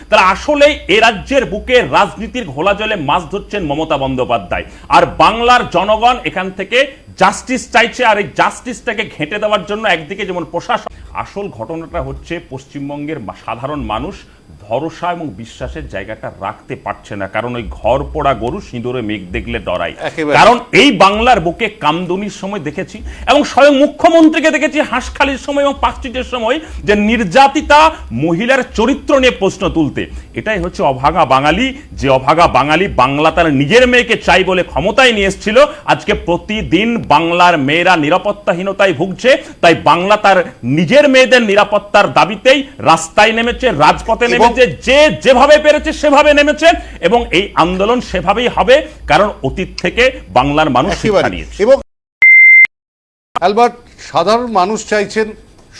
তাহলে আসলে এ রাজ্যের বুকে রাজনীতির ঘোলা জলে মাছ ধরছেন মমতা বন্দ্যোপাধ্যায়, আর বাংলার জনগণ এখান থেকে জাস্টিস চাইছে, আর এই জাস্টিসটাকে ঘেঁটে দেওয়ার জন্য একদিকে যেমন প্রশাসন। আসল ঘটনাটা হচ্ছে পশ্চিমবঙ্গের সাধারণ মানুষ ভরসা এবং বিশ্বাসের জায়গাটা রাখতে পারছে না, কারণ ওই ঘর পোড়া গরু সিঁদুরে মেঘ দেখলে ডরাই। কারণ এই বাংলার বুকে কামদুনির সময় দেখেছি এবং স্বয়ং মুখ্যমন্ত্রীকে দেখেছি হাঁসখালির সময় এবং পাঁচটির সময় যে নির্যাতিতা মহিলার চরিত্র নিয়ে প্রশ্ন তুলতে। এটাই হচ্ছে অভাগা বাঙালি, যে অভাগা বাঙালি বাংলা তার নিজের মেয়েকে চাই বলে ক্ষমতায় নিয়ে এসেছিল, আজকে প্রতিদিন বাংলার মেয়েরা নিরাপত্তাহীনতায় ভুগছে। তাই বাংলা তার নিজের মেয়েদের নিরাপত্তার দাবিতেই রাস্তায় নেমেছে, রাজপথে নেমেছে, যে যেভাবে পেরেছে সেভাবে নেমেছে, এবং এই আন্দোলন সেভাবেই হবে, কারণ অতীত থেকে বাংলার মানুষ শিক্ষা নিয়েছে। এবং অ্যালবার্ট, সাধারণ মানুষ চাইছেন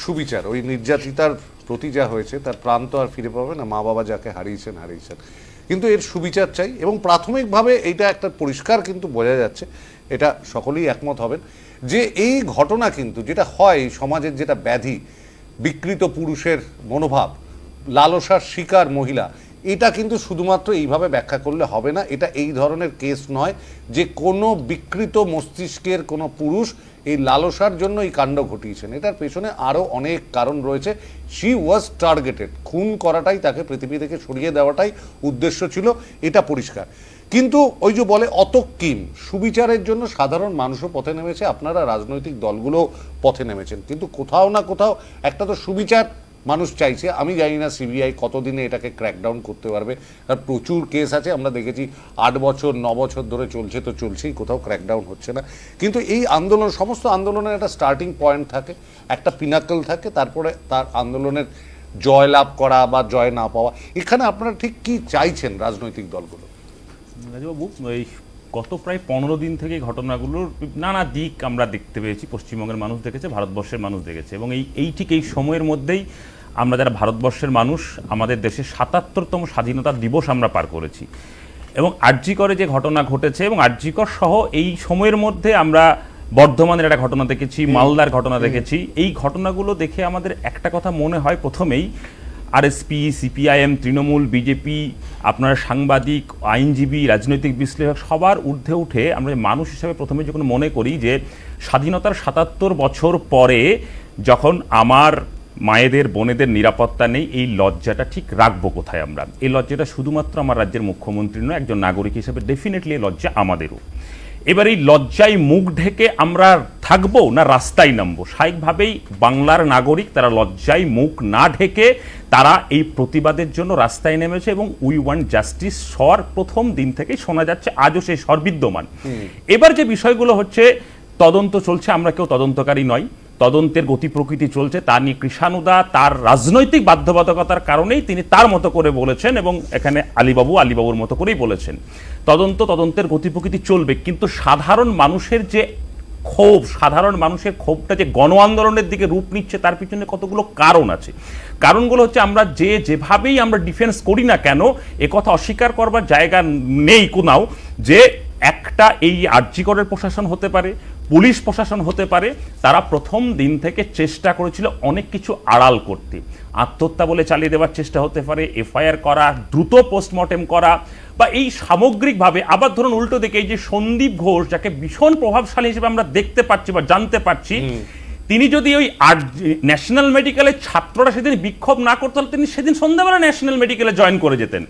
সুবিচার। ওই নির্যাতিতার প্রতি যা হয়েছে তার প্রাণ তো আর ফিরে পাবে না, মা বাবা যাকে হারিয়েছেন, কিন্তু এর সুবিচার চাই। এবং প্রাথমিকভাবে এইটা একটা পরিষ্কার কিন্তু বোঝা যাচ্ছে, এটা সকলেই একমত হবেন, যে এই ঘটনা কিন্তু যেটা হয় সমাজের, যেটা ব্যাধি, বিকৃত পুরুষের মনোভাব, লালসার শিকার মহিলা, এটা কিন্তু শুধুমাত্র এইভাবে ব্যাখ্যা করলে হবে না। এটা এই ধরনের কেস নয় যে কোনো বিকৃত মস্তিষ্কের কোনো পুরুষ এই লালসার জন্য এই কাণ্ড ঘটিয়েছেন। এটার পেছনে আরও অনেক কারণ রয়েছে। শি ওয়াজ টার্গেটেড, খুন করাটাই, তাকে পৃথিবী থেকে সরিয়ে দেওয়াটাই উদ্দেশ্য ছিল, এটা পরিষ্কার। কিন্তু ওই যে বলে অতক্কিম, সুবিচারের জন্য সাধারণ মানুষও পথে নেমেছে, আপনারা রাজনৈতিক দলগুলো পথে নেমেছেন, কিন্তু কোথাও না কোথাও একটা তো সুবিচার মানুষ চাইছে। আমি জানি না সিবিআই কতদিনে এটাকে ক্র্যাকডাউন করতে পারবে, তার প্রচুর কেস আছে, আমরা দেখেছি 8 বছর 9 বছর ধরে চলছে, তো চলছেই, কোথাও ক্র্যাকডাউন হচ্ছে না। কিন্তু এই আন্দোলন, সমস্ত আন্দোলনের একটা স্টার্টিং পয়েন্ট থাকে, একটা পিনাকল থাকে, তারপরে তার আন্দোলনের জয় লাভ করা বা জয় না পাওয়া। এখানে আপনারা ঠিক কি চাইছেন রাজনৈতিক দলগুলো? রাজবাবু, এই গত প্রায় 15 দিন থেকে ঘটনাগুলোর নানা দিক আমরা দেখতে পেয়েছি, পশ্চিমবঙ্গের মানুষ দেখেছে, ভারতবর্ষের মানুষ দেখেছে, এবং এই ঠিক এই সময়ের মধ্যেই আমরা যারা ভারতবর্ষের মানুষ, আমাদের দেশে 77তম স্বাধীনতা দিবস আমরা পার করেছি। এবং আরজিকরে যে ঘটনা ঘটেছে, এবং আরজিকর সহ এই সময়ের মধ্যে আমরা বর্ধমানের একটা ঘটনা দেখেছি, মালদার ঘটনা দেখেছি। এই ঘটনাগুলো দেখে আমাদের একটা কথা মনে হয় প্রথমেই, আরএসপি, সিপিআইএম, তৃণমূল, বিজেপি, আপনার সাংবাদিক, আইনজীবী, রাজনৈতিক বিশ্লেষক, সবার ঊর্ধ্বে উঠে আমরা মানুষ হিসাবে প্রথমে যখন মনে করি যে স্বাধীনতার 77 বছর পরে যখন আমার মায়েদের, বোনেদের নিরাপত্তা নেই, এই লজ্জাটা ঠিক রাখবো কোথায় আমরা? এই লজ্জাটা শুধুমাত্র আমার রাজ্যের মুখ্যমন্ত্রী নয়, একজন নাগরিক হিসেবে ডেফিনেটলি এই লজ্জা আমাদেরও। এবার এই লজ্জায় মুখ ঢেকে আমরা থাকবো না রাস্তায় নামবো? স্বাভাবিকভাবেই বাংলার নাগরিক তারা লজ্জায় মুখ না ঢেকে তারা এই প্রতিবাদের জন্য রাস্তায় নেমেছে, এবং উই ওয়ান্ট জাস্টিস স্বর প্রথম দিন থেকেই শোনা যাচ্ছে, আজও সেই স্বর বিদ্যমান। এবার যে বিষয়গুলো হচ্ছে, তদন্ত চলছে, আমরা কেউ তদন্তকারী নয়, তদন্তের গতি প্রকৃতি চলছে, তা নিয়ে কৃষাণুদা তার রাজনৈতিক বাধ্যবাধকতার কারণেই তিনি তার মতো করে বলেছেন, এবং এখানে আলীবাবুর মতো করেই বলেছেন। তদন্তের গতি প্রকৃতি চলবে, কিন্তু সাধারণ মানুষের যে ক্ষোভ, সাধারণ মানুষের ক্ষোভটা যে গণ আন্দোলনের দিকে রূপ নিচ্ছে, তার পিছনে কতগুলো কারণ আছে। কারণগুলো হচ্ছে, আমরা যেভাবেই আমরা ডিফেন্স করি না কেন, একথা অস্বীকার করবার জায়গা নেই কোনাও, যে একটা এই আরজিকরের প্রশাসন হতে পারে, পুলিশ প্রশাসন হতে পারে, তারা প্রথম দিন থেকে চেষ্টা করেছিল অনেক কিছু আড়াল করতে। আত্মহত্যা বলে চালিয়ে দেওয়ার চেষ্টা হতে পারে, এফআইআর করা, দ্রুত পোস্টমর্টেম করা, বা এই সামগ্রিকভাবে। আবার ধরুন উল্টো দিকে এই যে সন্দীপ ঘোষ, যাকে ভীষণ প্রভাবশালী হিসেবে আমরা দেখতে পাচ্ছি বা জানতে পারছি, তিনি যদি ওই ন্যাশনাল মেডিকেলের ছাত্ররা সেদিন বিক্ষোভ না করতে হলে তিনি সেদিন সন্ধ্যাবেলা ন্যাশনাল মেডিকেলে জয়েন করে যেতেন।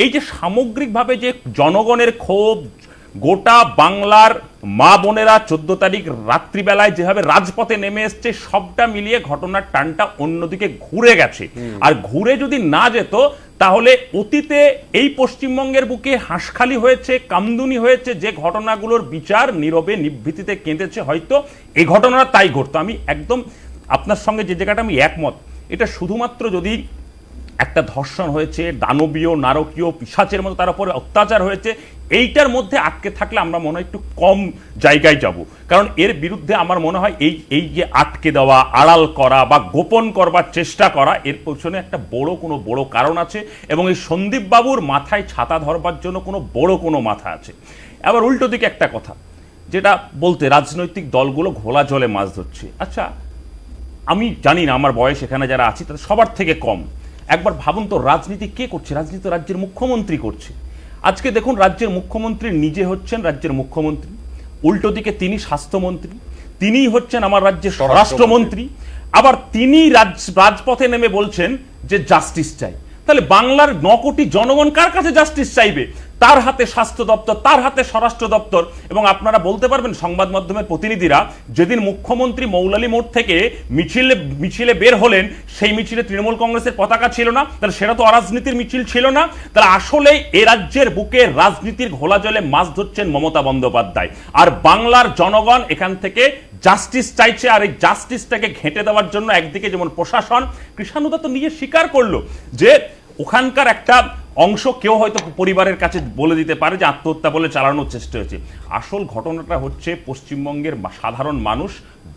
এই যে সামগ্রিকভাবে যে জনগণের ক্ষোভ, গোটা বাংলার মা বোনেরা 14 তারিখ রাত্রিবেলায় যেভাবে রাজপথে নেমে এসছে, সবটা মিলিয়ে ঘটনার টানটা অন্যদিকে ঘুরে গেছে। আর ঘুরে যদি না যেত, তাহলে অতীতে এই পশ্চিমবঙ্গের বুকে হাঁসখালি হয়েছে, কামদুনি হয়েছে, যে ঘটনাগুলোর বিচার নীরবে নিভৃতিতে কেঁদেছে, হয়তো এই ঘটনাটা তাই ঘটতো। আমি একদম আপনার সঙ্গে যে জায়গাটা আমি একমত, এটা শুধুমাত্র যদি একটা ধর্ষণ হয়েছে, দানবীয় নারকীয় পিশাচের মতো তার উপরে অত্যাচার হয়েছে, এইটার মধ্যে আটকে থাকলে আমরা মনে হয় একটু কম জায়গায় যাব। কারণ এর বিরুদ্ধে আমার মনে হয় এই যে আটকে দেওয়া, আড়াল করা বা গোপন করবার চেষ্টা করা, এর পেছনে একটা বড় কারণ আছে, এবং এই সন্দীপ বাবুর মাথায় ছাতা ধরবার জন্য কোনো মাথা আছে। আবার উল্টো দিকে একটা কথা যেটা বলতে, রাজনৈতিক দলগুলো ঘোলা জলে মাছ ধরছে। আচ্ছা, আমি জানি না, আমার বয়স এখানে যারা আছি তাদের সবার থেকে কম, একবার ভাবুন তো, রাজনীতি কে করছে? রাজনীতি তো রাজ্যের মুখ্যমন্ত্রী করছে। আজকে দেখুন, রাজ্যের মুখ্যমন্ত্রী নিজে হচ্ছেন রাজ্যের মুখ্যমন্ত্রী, উল্টো দিকে তিনি স্বাস্থ্যমন্ত্রী, তিনিই হচ্ছেন আমার রাজ্যের স্বরাষ্ট্রমন্ত্রী, আবার তিনি রাজপথে নেমে বলছেন যে জাস্টিস চাই। তাহলে বাংলার 9 কোটি জনগণ কার কাছে জাস্টিস চাইবে? তার হাতে স্বাস্থ্য দপ্তর, তার হাতে স্বরাষ্ট্র দপ্তর। এবং আপনারা বলতে পারবেন, সংবাদ মাধ্যমের প্রতিনিধিরা, যেদিন মুখ্যমন্ত্রী মৌলালী মোড় থেকে মিছিলে বের হলেন, সেই মিছিলে তৃণমূল কংগ্রেসের পতাকা ছিল না, তাহলে সেটা তো অরাজনীতির মিছিল ছিল না। তাহলে আসলে এ রাজ্যের বুকে রাজনীতির ঘোলা জলে মাছ ধরছেন মমতা বন্দ্যোপাধ্যায়, আর বাংলার জনগণ এখান থেকে জাস্টিস চাইছে। আর এই জাস্টিসটাকে ঘেঁটে দেওয়ার জন্য একদিকে যেমন প্রশাসন, কৃষাণুদা তো নিজে স্বীকার করলো যে ওখানকার একটা অংশ কেউ হয়তো পরিবারের কাছে বলে দিতে পারে যে আত্মহত্যা বলে চালানোর চেষ্টা হয়েছে। আসল ঘটনাটা হচ্ছে পশ্চিমবঙ্গের সাধারণ মানুষ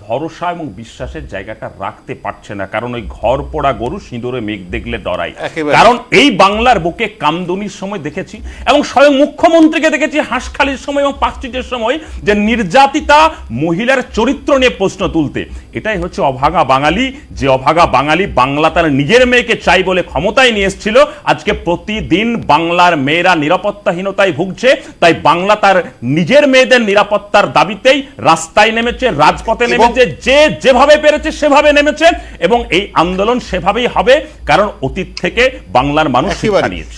ভরসা এবং বিশ্বাসের জায়গাটা রাখতে পারছে না, কারণ ওই ঘর পোড়া গরু সিঁদুরে মেঘ দেখলে ডরাই। কারণ এই বাংলার বুকে কামদুনির সময় দেখেছি, এবং স্বয়ং মুখ্যমন্ত্রীকে দেখেছি হাঁসখালির সময় এবং পার্কস্ট্রিটের সময়, যে নির্যাতিতা মহিলার চরিত্র নিয়ে প্রশ্ন তুলতে। এটাই হচ্ছে অভাগা বাঙালি, যে অভাগা বাঙালি বাংলা তার নিজের মেয়েকে চাই বলে ক্ষমতায় নিয়ে এসেছিল। আজকে প্রতিদিন বাংলার মেয়েরা নিরাপত্তাহীনতায় ভুগছে, তাই বাংলা তার নিজের মেয়েদের নিরাপত্তার দাবিতেই রাস্তায় নেমেছে, রাজপথে নেমেছে, যে যেভাবে পেরেছে সেভাবে নেমেছে, এবং এই আন্দোলন সেভাবেই হবে, কারণ অতীত থেকে বাংলার মানুষ শিক্ষা নিয়েছে।